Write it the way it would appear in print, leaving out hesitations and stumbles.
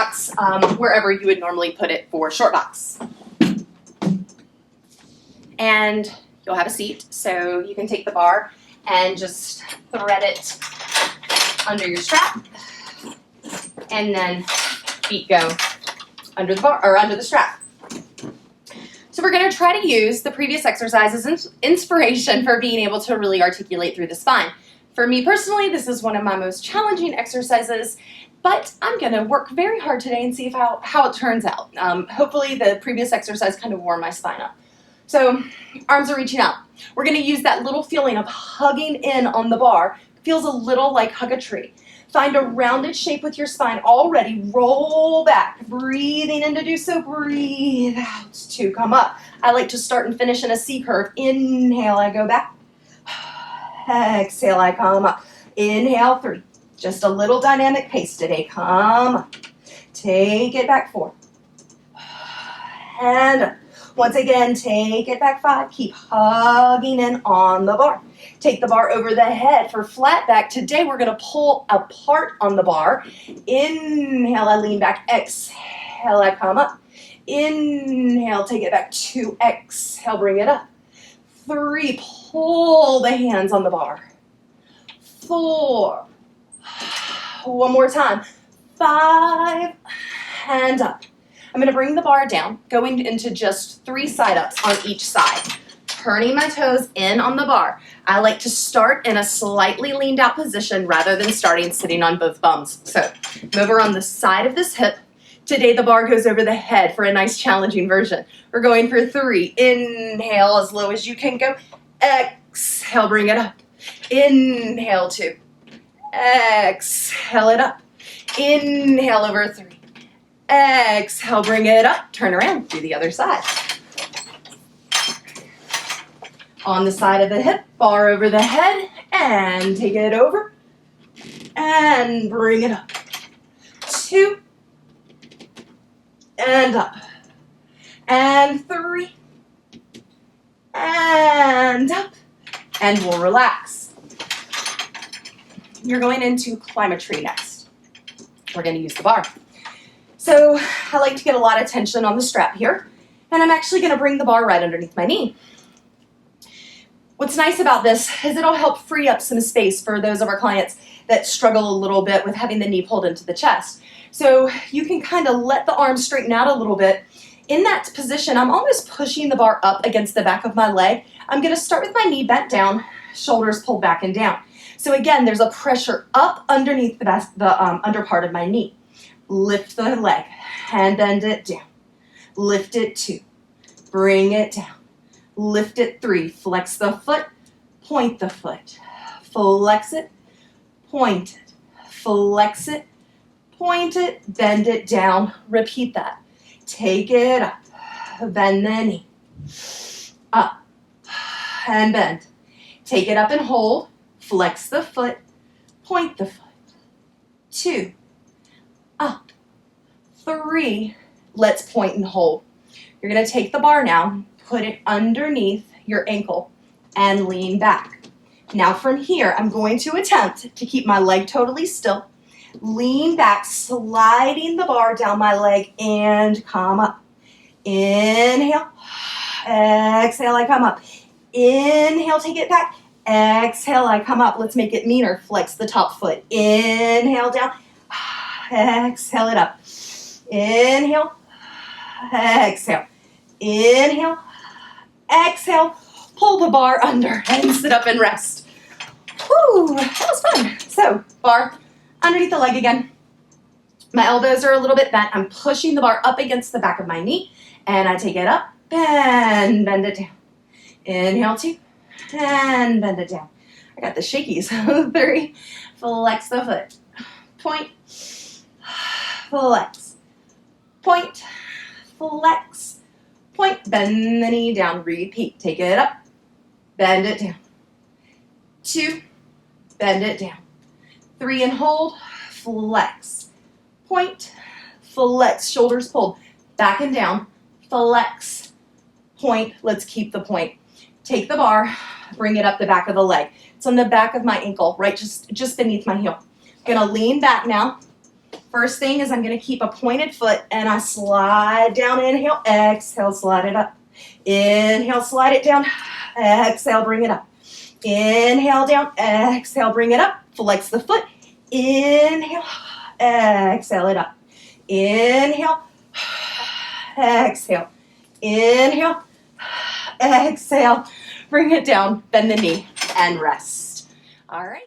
box, wherever you would normally put it for short box. And you'll have a seat, so you can take the bar and just thread it under your strap, and then feet go under the bar or under the strap. So we're going to try to use the previous exercises as inspiration for being able to really articulate through the spine. For me personally, this is one of my most challenging exercises, but I'm going to work very hard today and see how it turns out. Hopefully the previous exercise kind of wore my spine up. So arms are reaching out. We're going to use that little feeling of hugging in on the bar. Feels a little like hug a tree. Find a rounded shape with your spine already. Roll back. Breathing in to do so. Breathe out to come up. I like to start and finish in a C curve. Inhale, I go back. Exhale, I come up. Inhale, 3. Just a little dynamic pace today. Come up. Take it back, 4. And up. Once again, take it back, 5. Keep hugging in on the bar. Take the bar over the head for flat back. Today, we're going to pull apart on the bar. Inhale, I lean back. Exhale, I come up. Inhale, take it back. 2, exhale, bring it up. 3, pull the hands on the bar. 4, one more time. 5, and up. I'm going to bring the bar down, going into just 3 side-ups on each side. Turning my toes in on the bar. I like to start in a slightly leaned out position rather than starting sitting on both bums. So move around the side of this hip. Today the bar goes over the head for a nice challenging version. We're going for 3. Inhale as low as you can go. Exhale, bring it up. Inhale, 2. Exhale it up. Inhale over 3. Exhale, bring it up. Turn around, do the other side. On the side of the hip, bar over the head, and take it over, and bring it up. 2, and up, and 3, and up, and we'll relax. You're going into climb a tree next. We're going to use the bar. So I like to get a lot of tension on the strap here, and I'm actually going to bring the bar right underneath my knee. What's nice about this is it'll help free up some space for those of our clients that struggle a little bit with having the knee pulled into the chest. So you can kind of let the arms straighten out a little bit. In that position, I'm almost pushing the bar up against the back of my leg. I'm going to start with my knee bent down, shoulders pulled back and down. So again, there's a pressure up underneath the under part of my knee. Lift the leg and bend it down. Lift it 2. Bring it down. Lift it 3. Flex the foot. Point the foot. Flex it. Point it. Flex it. Point it. Bend it down. Repeat that. Take it up. Bend the knee. Up. And bend. Take it up and hold. Flex the foot. Point the foot. 2. Up. 3. Let's point and hold. You're going to take the bar now, put it underneath your ankle, and lean back. Now from here, I'm going to attempt to keep my leg totally still. Lean back, sliding the bar down my leg, and come up. Inhale. Exhale, I come up. Inhale, take it back. Exhale, I come up. Let's make it meaner. Flex the top foot. Inhale, down. Exhale it up. Inhale. Exhale. Inhale. Exhale. Pull the bar under and sit up and rest. Whew, that was fun. So, bar underneath the leg again. My elbows are a little bit bent. I'm pushing the bar up against the back of my knee, and I take it up and bend it down. Inhale, 2, and bend it down. I got the shakies. 3, flex the foot. Point, flex, point, flex, point, bend the knee down, repeat, take it up, bend it down, 2, bend it down, 3 and hold, flex, point, flex, shoulders pulled, back and down, flex, point, let's keep the point, take the bar, bring it up the back of the leg, it's on the back of my ankle, right just beneath my heel. Gonna lean back now First thing is I'm going to keep a pointed foot and I slide down, inhale, exhale, slide it up. Inhale, slide it down, exhale, bring it up. Inhale, down, exhale, bring it up. Flex the foot. Inhale, exhale it up. Inhale, exhale. Inhale, exhale. Bring it down, bend the knee, and rest. All right.